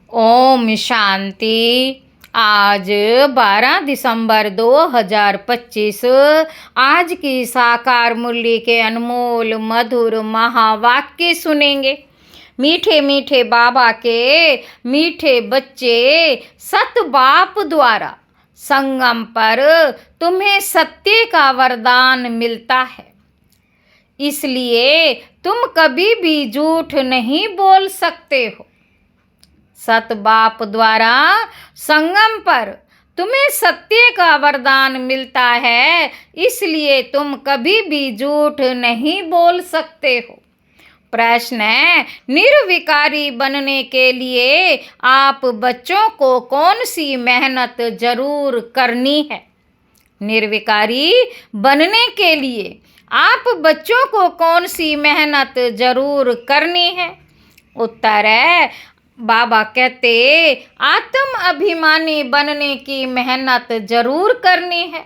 ओम शांति। आज 12 दिसंबर 2025 आज की साकार मूल्य के अनमोल मधुर महावाक्य सुनेंगे। मीठे मीठे बाबा के मीठे बच्चे, सत बाप द्वारा संगम पर तुम्हें सत्य का वरदान मिलता है, इसलिए तुम कभी भी झूठ नहीं बोल सकते हो। सत बाप द्वारा संगम पर तुम्हें सत्य का वरदान मिलता है, इसलिए तुम कभी भी झूठ नहीं बोल सकते हो। प्रश्न है, निर्विकारी बनने के लिए आप बच्चों को कौन सी मेहनत जरूर करनी है? निर्विकारी बनने के लिए आप बच्चों को कौन सी मेहनत जरूर करनी है? उत्तर है, बाबा कहते आत्म अभिमानी बनने की मेहनत जरूर करनी है।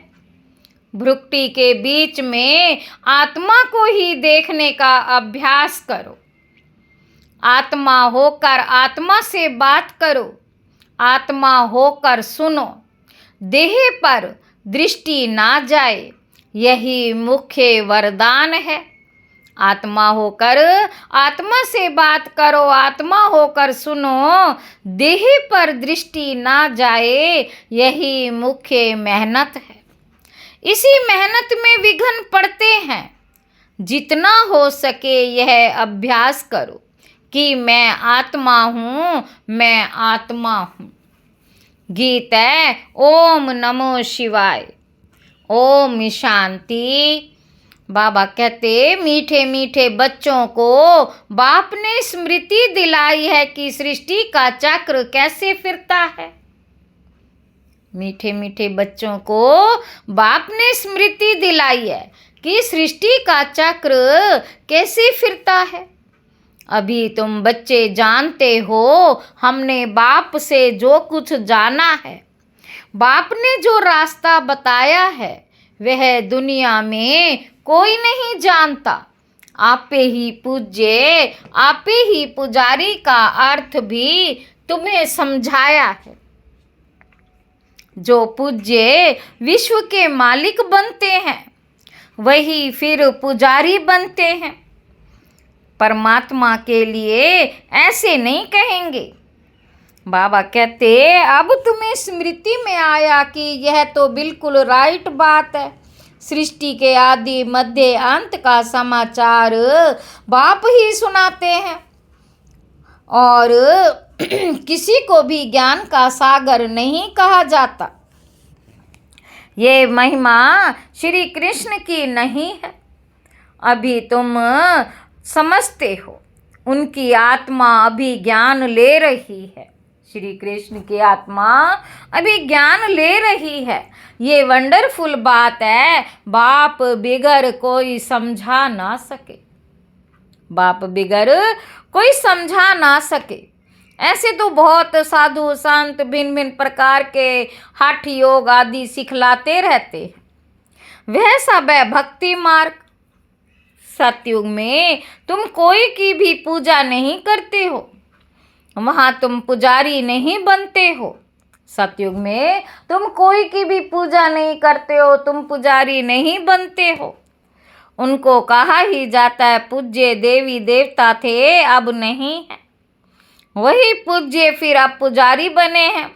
भ्रुकुटी के बीच में आत्मा को ही देखने का अभ्यास करो। आत्मा होकर आत्मा से बात करो, आत्मा होकर सुनो। देह पर दृष्टि ना जाए, यही मुख्य वरदान है। आत्मा होकर आत्मा से बात करो, आत्मा होकर सुनो। देह पर दृष्टि ना जाए, यही मुख्य मेहनत है। इसी मेहनत में विघ्न पड़ते हैं। जितना हो सके यह अभ्यास करो कि मैं आत्मा हूँ, मैं आत्मा हूँ। गीत है ओम नमो शिवाय। ओम शांति। बाबा कहते मीठे मीठे बच्चों को बाप ने स्मृति दिलाई है कि सृष्टि का चक्र कैसे फिरता है। मीठे मीठे बच्चों को बाप ने स्मृति दिलाई है कि सृष्टि का चक्र कैसे फिरता है। अभी तुम बच्चे जानते हो, हमने बाप से जो कुछ जाना है, बाप ने जो रास्ता बताया है, वह दुनिया में कोई नहीं जानता। आपे ही पूज्य, आपे ही पुजारी का अर्थ भी तुम्हें समझाया है। जो पूज्य विश्व के मालिक बनते हैं, वही फिर पुजारी बनते हैं। परमात्मा के लिए ऐसे नहीं कहेंगे। बाबा कहते अब तुम्हें स्मृति में आया कि यह तो बिल्कुल राइट बात है। सृष्टि के आदि मध्य अंत का समाचार बाप ही सुनाते हैं, और किसी को भी ज्ञान का सागर नहीं कहा जाता। ये महिमा श्री कृष्ण की नहीं है। अभी तुम समझते हो, उनकी आत्मा अभी ज्ञान ले रही है। श्री कृष्ण की आत्मा अभी ज्ञान ले रही है। ये वंडरफुल बात है। बाप बिगर कोई समझा ना सके, बाप बिगर कोई समझा ना सके। ऐसे तो बहुत साधु संत भिन्न भिन्न प्रकार के हठ योग आदि सिखलाते रहते हैं। वह सब है भक्ति मार्ग। सतयुग में तुम कोई की भी पूजा नहीं करते हो, वहाँ तुम पुजारी नहीं बनते हो। सतयुग में तुम कोई की भी पूजा नहीं करते हो, तुम पुजारी नहीं बनते हो। उनको कहा ही जाता है पूज्य देवी देवता थे, अब नहीं है। वही पूज्य फिर अब पुजारी बने हैं।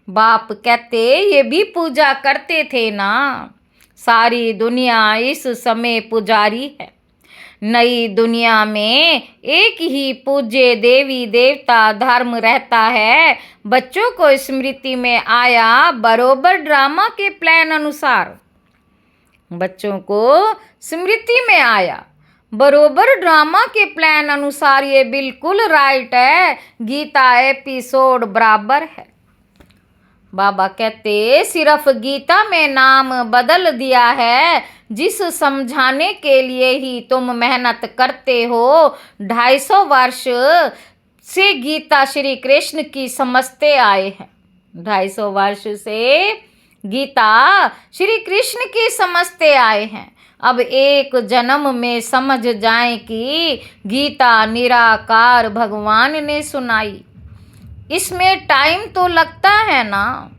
बाप कहते ये भी पूजा करते थे ना। सारी दुनिया इस समय पुजारी है। नई दुनिया में एक ही पूज्य देवी देवता धर्म रहता है। बच्चों को स्मृति में आया बरोबर ड्रामा के प्लान अनुसार। बच्चों को स्मृति में आया बरोबर ड्रामा के प्लान अनुसार। ये बिल्कुल राइट है। गीता एपिसोड बराबर है। बाबा कहते सिर्फ गीता में नाम बदल दिया है। जिस समझाने के लिए ही तुम मेहनत करते हो, 250 वर्ष से गीता श्री कृष्ण की समझते आए हैं। 250 वर्ष से गीता श्री कृष्ण की समझते आए हैं। अब एक जन्म में समझ जाएं कि गीता निराकार भगवान ने सुनाई। इसमें टाइम तो लगता है ना।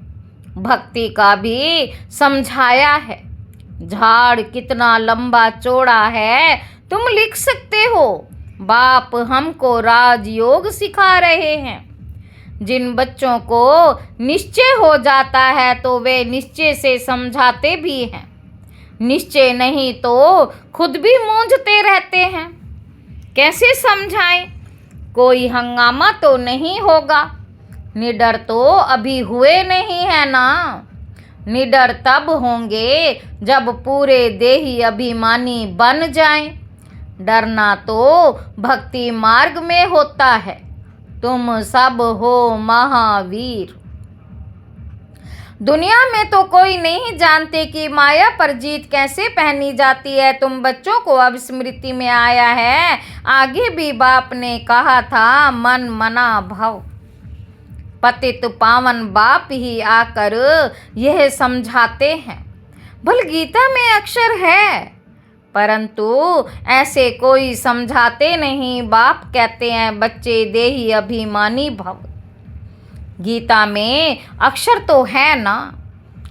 भक्ति का भी समझाया है। झाड़ कितना लंबा चौड़ा है तुम लिख सकते हो। बाप हमको राजयोग सिखा रहे हैं। जिन बच्चों को निश्चय हो जाता है तो वे निश्चय से समझाते भी हैं। निश्चय नहीं तो खुद भी मूंझते रहते हैं। कैसे समझाएं? कोई हंगामा तो नहीं होगा। निडर तो अभी हुए नहीं है ना। निडर तब होंगे जब पूरे देही अभिमानी बन जाएं। डरना तो भक्ति मार्ग में होता है। तुम सब हो महावीर। दुनिया में तो कोई नहीं जानते कि माया पर जीत कैसे पहनी जाती है। तुम बच्चों को अब स्मृति में आया है। आगे भी बाप ने कहा था, मन मना भव। पतित पावन बाप ही आकर यह समझाते हैं। भल गीता में अक्षर है, परंतु ऐसे कोई समझाते नहीं। बाप कहते हैं, बच्चे देही अभिमानी भव। गीता में अक्षर तो है ना।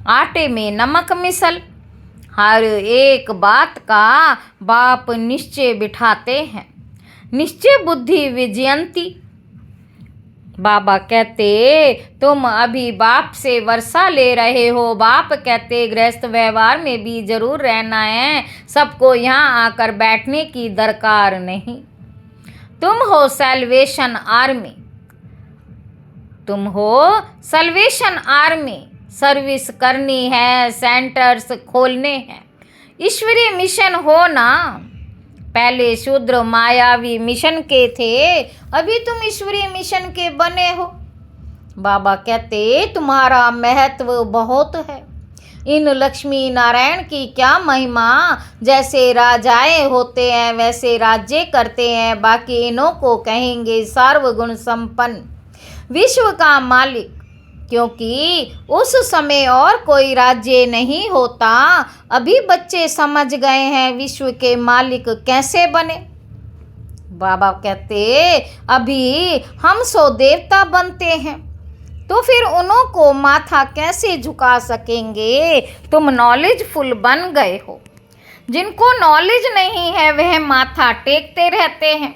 आटे में नमक मिसल। हर एक बात का बाप निश्चय बिठाते हैं। निश्चय बुद्धि विजयंती। बाबा कहते, तुम अभी बाप से वर्षा ले रहे हो। बाप कहते, गृहस्थ व्यवहार में भी जरूर रहना है। सबको यहाँ आकर बैठने की दरकार नहीं। तुम हो सैल्वेशन आर्मी। तुम हो सल्वेशन आर्मी। सर्विस करनी है, सेंटर्स खोलने हैं। ईश्वरीय मिशन हो ना। पहले शूद्र मायावी मिशन के थे, अभी तुम ईश्वरीय मिशन के बने हो। बाबा कहते, तुम्हारा महत्व बहुत है। इन लक्ष्मी नारायण की क्या महिमा। जैसे राजाएं होते हैं वैसे राज्य करते हैं। बाकी इन्हों को कहेंगे सर्वगुण संपन्न, विश्व का मालिक। क्योंकि उस समय और कोई राज्य नहीं होता। अभी बच्चे समझ गए हैं विश्व के मालिक कैसे बने। बाबा कहते, अभी हम सो देवता बनते हैं तो फिर उन्हों को माथा कैसे झुका सकेंगे। तुम नॉलेजफुल बन गए हो। जिनको नॉलेज नहीं है वह माथा टेकते रहते हैं।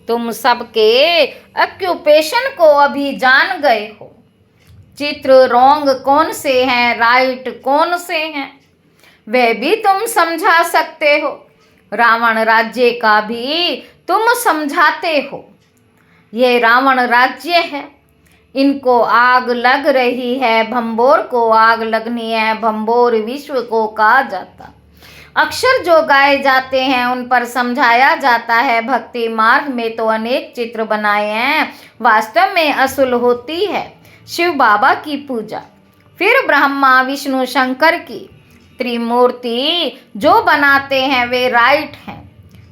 तुम सबके ऑक्यूपेशन को अभी जान गए हो। चित्र रॉन्ग कौन से हैं, राइट कौन से हैं, वह भी तुम समझा सकते हो। रावण राज्य का भी तुम समझाते हो। ये रावण राज्य है, इनको आग लग रही है। भंबोर को आग लगनी है। भंबोर विश्व को कहा जाता। अक्षर जो गाए जाते हैं उन पर समझाया जाता है। भक्ति मार्ग में तो अनेक चित्र बनाए हैं। वास्तव में असूल होती है शिव बाबा की पूजा। फिर ब्रह्मा विष्णु शंकर की त्रिमूर्ति जो बनाते हैं वे राइट हैं।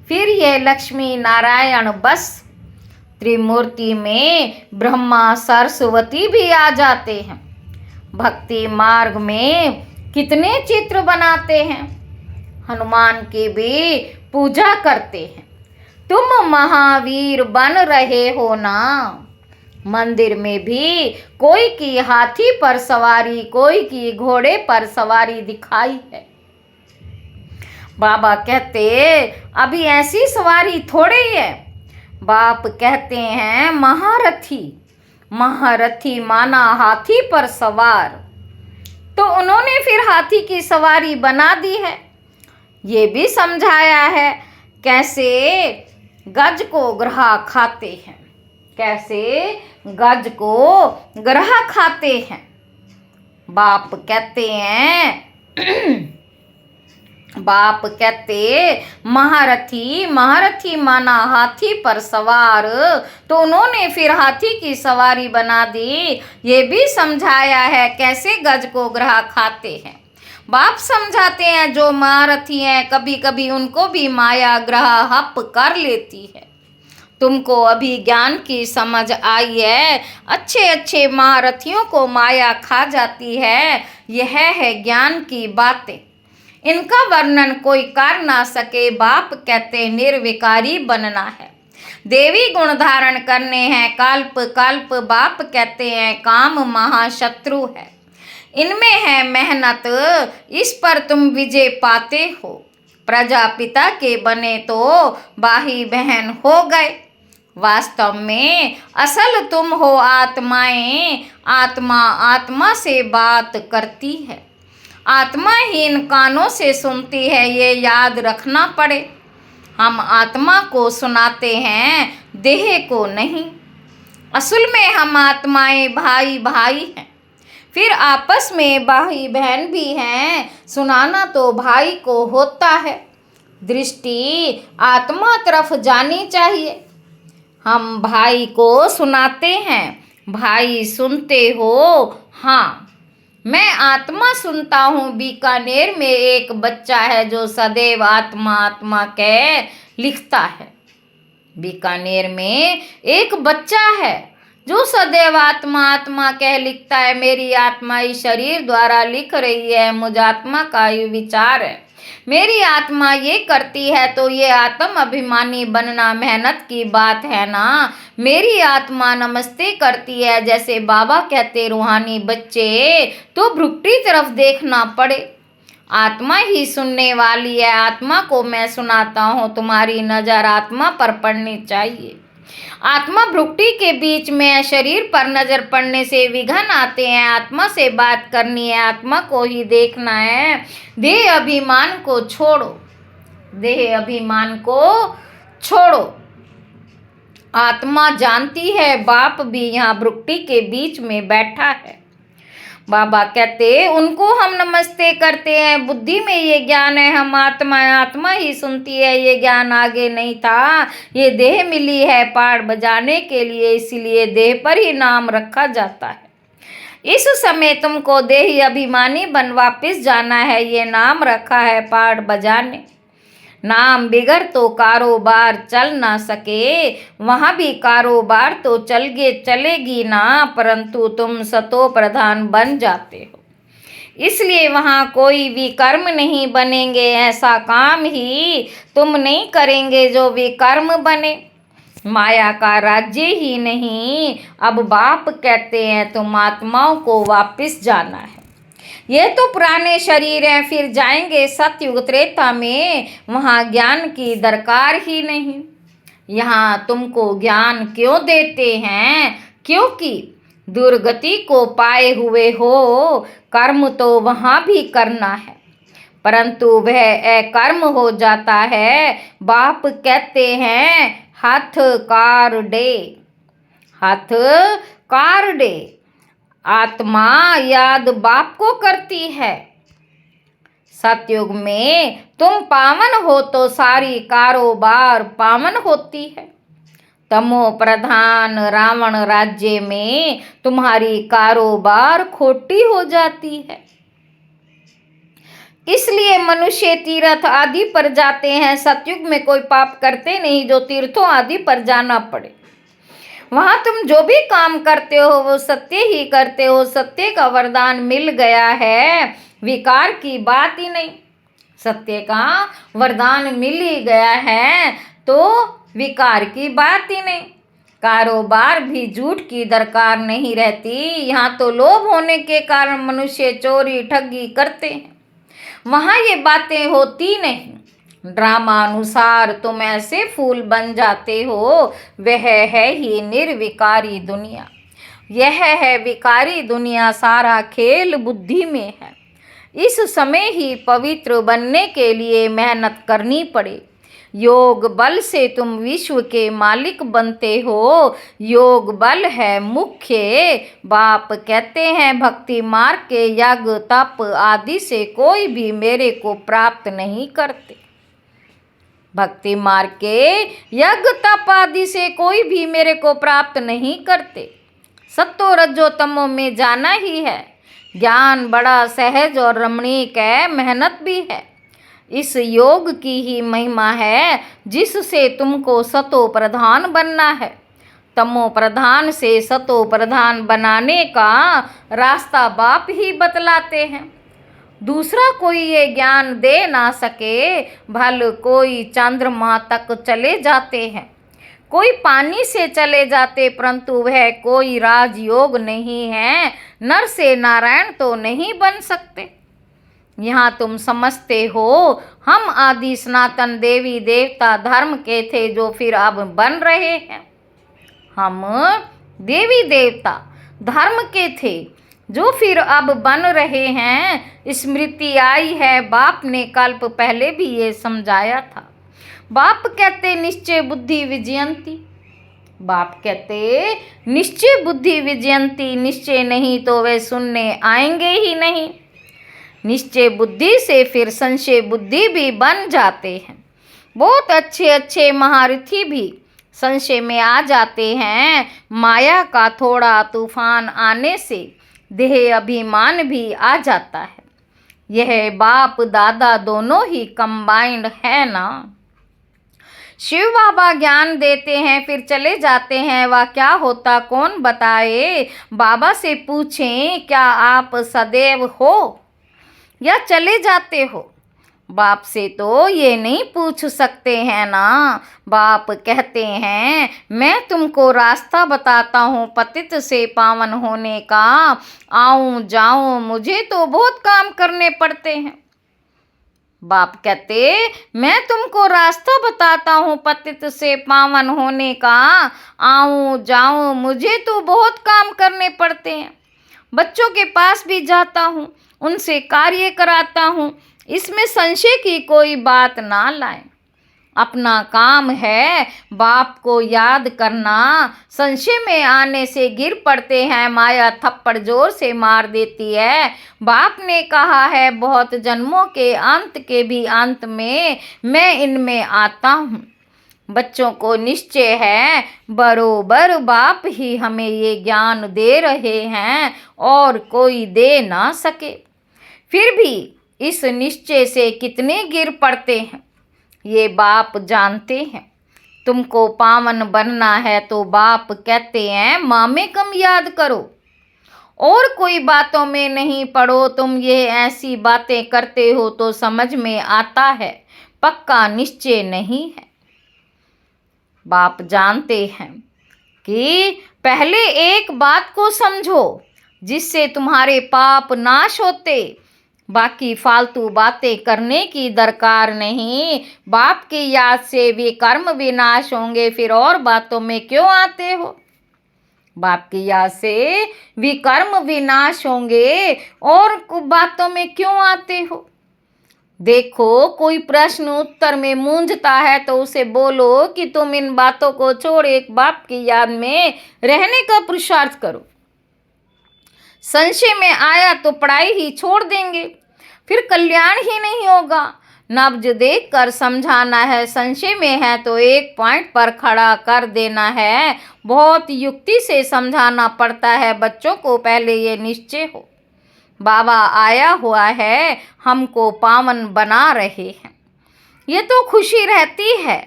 फिर ये लक्ष्मी नारायण बस। त्रिमूर्ति में ब्रह्मा सरस्वती भी आ जाते हैं। भक्ति मार्ग में कितने चित्र बनाते हैं। हनुमान की भी पूजा करते हैं। तुम महावीर बन रहे हो ना। मंदिर में भी कोई की हाथी पर सवारी, कोई की घोड़े पर सवारी दिखाई है। बाबा कहते, अभी ऐसी सवारी थोड़ी है। बाप कहते हैं महारथी। महारथी माना हाथी पर सवार। तो उन्होंने फिर हाथी की सवारी बना दी है। ये भी समझाया है कैसे गज को ग्रहा खाते हैं। कैसे गज को ग्रहा खाते हैं। बाप कहते हैं बाप कहते महारथी। महारथी माना हाथी पर सवार। तो उन्होंने फिर हाथी की सवारी बना दी। ये भी समझाया है कैसे गज को ग्रहा खाते हैं। बाप समझाते हैं जो महारथी हैं कभी कभी उनको भी माया ग्रह हप कर लेती है। तुमको अभी ज्ञान की समझ आई है। अच्छे अच्छे महारथियों को माया खा जाती है। यह है ज्ञान की बातें। इनका वर्णन कोई कर ना सके। बाप कहते निर्विकारी बनना है। देवी गुण धारण करने हैं कल्प कल्प। बाप कहते हैं काम महाशत्रु है, इनमें है मेहनत, इस पर तुम विजय पाते हो। प्रजापिता के बने तो भाई बहन हो गए, वास्तव में असल तुम हो आत्माएं। आत्मा आत्मा से बात करती है, आत्मा ही इन कानों से सुनती है, ये याद रखना पड़े। हम आत्मा को सुनाते हैं, देह को नहीं। असल में हम आत्माएं भाई भाई हैं, फिर आपस में भाई बहन भी हैं। सुनाना तो भाई को होता है, दृष्टि आत्मा तरफ जानी चाहिए। हम भाई को सुनाते हैं, भाई सुनते हो। हाँ, मैं आत्मा सुनता हूँ। बीकानेर में एक बच्चा है जो सदैव आत्मा आत्मा कह लिखता है। बीकानेर में एक बच्चा है जो सदैव आत्मा आत्मा कह लिखता है। मेरी आत्मा इस शरीर द्वारा लिख रही है, मुझ आत्मा का ये विचार है। मेरी आत्मा ये करती है तो ये आत्म अभिमानी बनना मेहनत की बात है ना। मेरी आत्मा नमस्ते करती है, जैसे बाबा कहते रूहानी बच्चे, तो भ्रुकुटी तरफ देखना पड़े। आत्मा ही सुनने वाली है, आत्मा को मैं सुनाता हूँ। तुम्हारी नज़र आत्मा पर पड़नी चाहिए। आत्मा भ्रुकुटी के बीच में शरीर पर नजर पड़ने से विघ्न आते हैं। आत्मा से बात करनी है, आत्मा को ही देखना है। देह अभिमान को छोड़ो, देह अभिमान को छोड़ो। आत्मा जानती है बाप भी यहाँ भ्रुकुटी के बीच में बैठा है। बाबा कहते उनको हम नमस्ते करते हैं। बुद्धि में ये ज्ञान है हम आत्मा, आत्मा ही सुनती है। ये ज्ञान आगे नहीं था, ये देह मिली है पाड़ बजाने के लिए, इसीलिए देह पर ही नाम रखा जाता है। इस समय तुमको देही अभिमानी बन वापिस जाना है। ये नाम रखा है पाड़ बजाने। नाम बिगड़ तो कारोबार चल ना सके, वहाँ भी कारोबार तो चलेगी ना, परंतु तुम सतो प्रधान बन जाते हो, इसलिए वहाँ कोई भी कर्म नहीं बनेंगे। ऐसा काम ही तुम नहीं करेंगे जो विकर्म बने। माया का राज्य ही नहीं। अब बाप कहते हैं तुम आत्माओं को वापिस जाना है। ये तो पुराने शरीर हैं, फिर जाएंगे सतयुग त्रेता में, वहाँ ज्ञान की दरकार ही नहीं। यहाँ तुमको ज्ञान क्यों देते हैं? क्योंकि दुर्गति को पाए हुए हो। कर्म तो वहाँ भी करना है, परंतु वह अकर्म हो जाता है। बाप कहते हैं हाथ कार डे, हाथ कार डे। आत्मा याद बाप को करती है। सतयुग में तुम पावन हो तो सारी कारोबार पावन होती है। तमो प्रधान रावण राज्य में तुम्हारी कारोबार खोटी हो जाती है। इसलिए मनुष्य तीर्थ आदि पर जाते हैं। सतयुग में कोई पाप करते नहीं जो तीर्थों आदि पर जाना पड़े। वहाँ तुम जो भी काम करते हो वो सत्य ही करते हो। सत्य का वरदान मिल गया है, विकार की बात ही नहीं। सत्य का वरदान मिल ही गया है तो विकार की बात ही नहीं। कारोबार भी झूठ की दरकार नहीं रहती। यहाँ तो लोभ होने के कारण मनुष्य चोरी ठगी करते हैं, वहाँ ये बातें होती नहीं। ड्रामा अनुसार तुम ऐसे फूल बन जाते हो। वह है ही निर्विकारी दुनिया। यह है विकारी दुनिया। सारा खेल बुद्धि में है। इस समय ही पवित्र बनने के लिए मेहनत करनी पड़े। योग बल से तुम विश्व के मालिक बनते हो। योग बल है मुख्य। बाप कहते हैं भक्ति मार्ग के यज्ञ तप आदि से कोई भी मेरे को प्राप्त नहीं करते। भक्ति मार्ग के यज्ञ तप आदि से कोई भी मेरे को प्राप्त नहीं करते। सत्तो रजो तमो में जाना ही है। ज्ञान बड़ा सहज और रमणीक है, मेहनत भी है। इस योग की ही महिमा है जिससे तुमको सतो प्रधान बनना है। तमो प्रधान से सतो प्रधान बनाने का रास्ता बाप ही बतलाते हैं। दूसरा कोई ये ज्ञान दे ना सके। भल कोई चंद्रमा तक चले जाते हैं, कोई पानी से चले जाते, परंतु वह कोई राजयोग नहीं है। नर से नारायण तो नहीं बन सकते। यहाँ तुम समझते हो हम आदि सनातन देवी देवता धर्म के थे, जो फिर अब बन रहे हैं। हम देवी देवता धर्म के थे, जो फिर अब बन रहे हैं। स्मृति आई है, बाप ने कल्प पहले भी ये समझाया था। बाप कहते निश्चय बुद्धि विजयंती। बाप कहते निश्चय बुद्धि विजयंती, निश्चय नहीं तो वे सुनने आएंगे ही नहीं। निश्चय बुद्धि से फिर संशय बुद्धि भी बन जाते हैं। बहुत अच्छे अच्छे महारथी भी संशय में आ जाते हैं। माया का थोड़ा तूफान आने से देह अभिमान भी आ जाता है। यह बाप दादा दोनों ही कंबाइंड है ना। शिव बाबा ज्ञान देते हैं, फिर चले जाते हैं। वह क्या होता कौन बताए। बाबा से पूछें क्या आप सदैव हो या चले जाते हो। बाप से तो ये नहीं पूछ सकते हैं ना। बाप कहते हैं मैं तुमको रास्ता बताता हूँ पतित से पावन होने का। आऊँ जाऊँ मुझे तो बहुत काम करने पड़ते हैं। बाप कहते मैं तुमको रास्ता बताता हूँ पतित से पावन होने का। आऊँ जाऊँ मुझे तो बहुत काम करने पड़ते हैं। बच्चों के पास भी जाता हूँ, उनसे कार्य कराता हूँ। इसमें संशय की कोई बात ना लाएं। अपना काम है बाप को याद करना। संशय में आने से गिर पड़ते हैं, माया थप्पड़ जोर से मार देती है। बाप ने कहा है बहुत जन्मों के अंत के भी अंत में मैं इनमें आता हूँ। बच्चों को निश्चय है बरोबर बाप ही हमें ये ज्ञान दे रहे हैं और कोई दे ना सके। फिर भी इस निश्चय से कितने गिर पड़ते हैं ये बाप जानते हैं। तुमको पावन बनना है तो बाप कहते हैं मामे कम याद करो और कोई बातों में नहीं पड़ो। तुम ये ऐसी बातें करते हो तो समझ में आता है, पक्का निश्चय नहीं है। बाप जानते हैं कि पहले एक बात को समझो जिससे तुम्हारे पाप नाश होते। बाकी फालतू बातें करने की दरकार नहीं। बाप की याद से वे कर्म विनाश होंगे, फिर और बातों में क्यों आते हो। बाप की याद से विकर्म विनाश होंगे और बातों में क्यों आते हो। देखो कोई प्रश्न उत्तर में मूंझता है तो उसे बोलो कि तुम इन बातों को छोड़ एक बाप की याद में रहने का पुरुषार्थ करो। संशय में आया तो पढ़ाई ही छोड़ देंगे, फिर कल्याण ही नहीं होगा। नब्ज देख कर समझाना है। संशय में है तो एक पॉइंट पर खड़ा कर देना है। बहुत युक्ति से समझाना पड़ता है बच्चों को। पहले ये निश्चय हो बाबा आया हुआ है, हमको पावन बना रहे हैं। ये तो खुशी रहती है।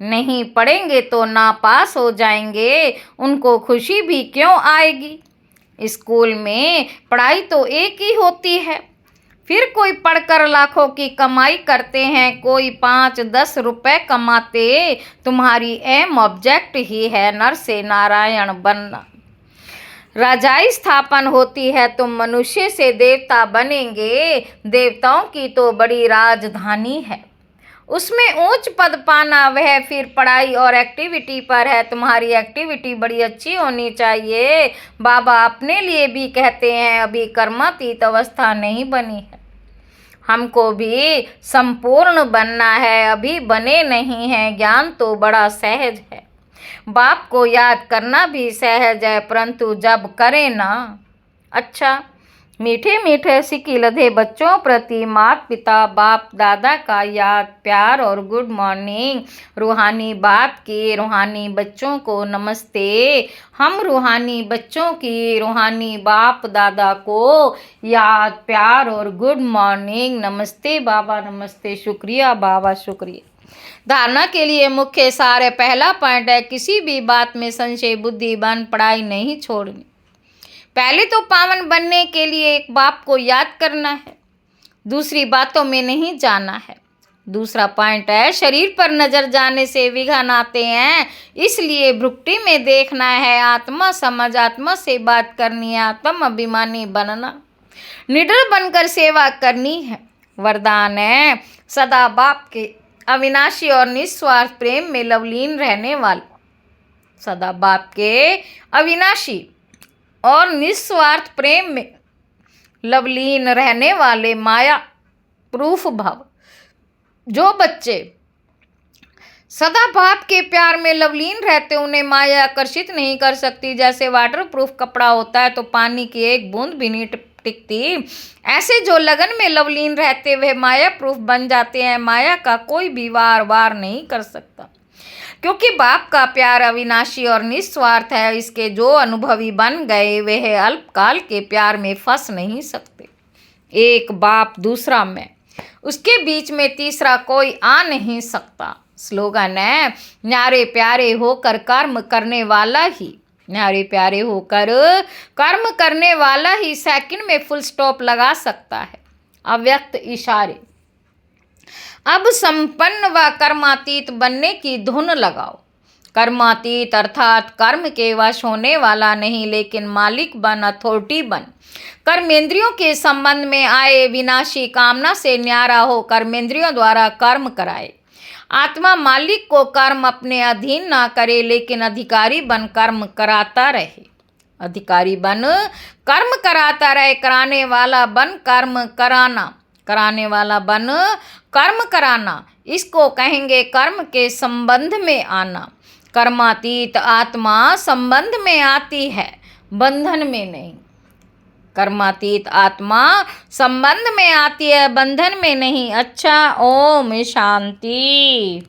नहीं पढ़ेंगे तो नापास हो जाएंगे, उनको खुशी भी क्यों आएगी। स्कूल में पढ़ाई तो एक ही होती है। फिर कोई पढ़कर लाखों की कमाई करते हैं, कोई 5-10 रुपए कमाते। तुम्हारी एम ऑब्जेक्ट ही है नर से नारायण बनना। राजाई स्थापन होती है, तुम मनुष्य से देवता बनेंगे। देवताओं की तो बड़ी राजधानी है, उसमें ऊंच पद पाना वह फिर पढ़ाई और एक्टिविटी पर है। तुम्हारी एक्टिविटी बड़ी अच्छी होनी चाहिए। बाबा अपने लिए भी कहते हैं अभी कर्मातीत अवस्था नहीं बनी है, हमको भी संपूर्ण बनना है, अभी बने नहीं हैं। ज्ञान तो बड़ा सहज है, बाप को याद करना भी सहज है, परंतु जब करें ना। अच्छा मीठे मीठे सिक्की लधे बच्चों प्रति माता पिता बाप दादा का याद प्यार और गुड मॉर्निंग। रूहानी बाप के रूहानी बच्चों को नमस्ते। हम रूहानी बच्चों की रूहानी बाप दादा को याद प्यार और गुड मॉर्निंग। नमस्ते बाबा, नमस्ते, शुक्रिया बाबा, शुक्रिया। धारणा के लिए मुख्य सार है। पहला पॉइंट है किसी भी बात में संशय बुद्धि बन पढ़ाई नहीं छोड़नी। पहले तो पावन बनने के लिए एक बाप को याद करना है, दूसरी बातों में नहीं जाना है। दूसरा पॉइंट है, शरीर पर नजर जाने से विघ्न आते हैं, इसलिए भ्रुकुटी में देखना है, आत्मा समझ, आत्मा से बात करनी है, आत्म अभिमानी बनना, निडर बनकर सेवा करनी है। वरदान है, सदा बाप के अविनाशी और निस्वार्थ प्रेम में लवलीन रहने वाले, सदा बाप के अविनाशी और निस्वार्थ प्रेम में लवलीन रहने वाले माया प्रूफ भव। जो बच्चे सदा बाप के प्यार में लवलीन रहते उन्हें माया आकर्षित नहीं कर सकती। जैसे वाटर प्रूफ कपड़ा होता है तो पानी की एक बूंद भी नहीं टिकती, ऐसे जो लगन में लवलीन रहते वे माया प्रूफ बन जाते हैं। माया का कोई भी वार नहीं कर सकता, क्योंकि बाप का प्यार अविनाशी और निस्वार्थ है। इसके जो अनुभवी बन गए वे अल्पकाल के प्यार में फंस नहीं सकते। एक बाप दूसरा मैं, उसके बीच में तीसरा कोई आ नहीं सकता। स्लोगन है, न्यारे प्यारे होकर कर्म करने वाला ही, न्यारे प्यारे होकर कर्म करने वाला ही सेकंड में फुल स्टॉप लगा सकता है। अव्यक्त इशारे, अब संपन्न व कर्मातीत बनने की धुन लगाओ। कर्मातीत अर्थात कर्म के वश होने वाला नहीं, लेकिन मालिक बन, अथॉरिटी बन। कर्मेंद्रियों के संबंध में आए विनाशी कामना से न्यारा हो कर्मेंद्रियों द्वारा कर्म कराए। आत्मा मालिक को कर्म अपने अधीन ना करे, लेकिन अधिकारी बन कर्म कराता रहे। अधिकारी बन कर्म कराता रहे, कराने वाला बन कर्म कराना, कराने वाला बन कर्म कराना, इसको कहेंगे कर्म के संबंध में आना। कर्मातीत आत्मा संबंध में आती है, बंधन में नहीं। कर्मातीत आत्मा संबंध में आती है, बंधन में नहीं। अच्छा, ओम शांति।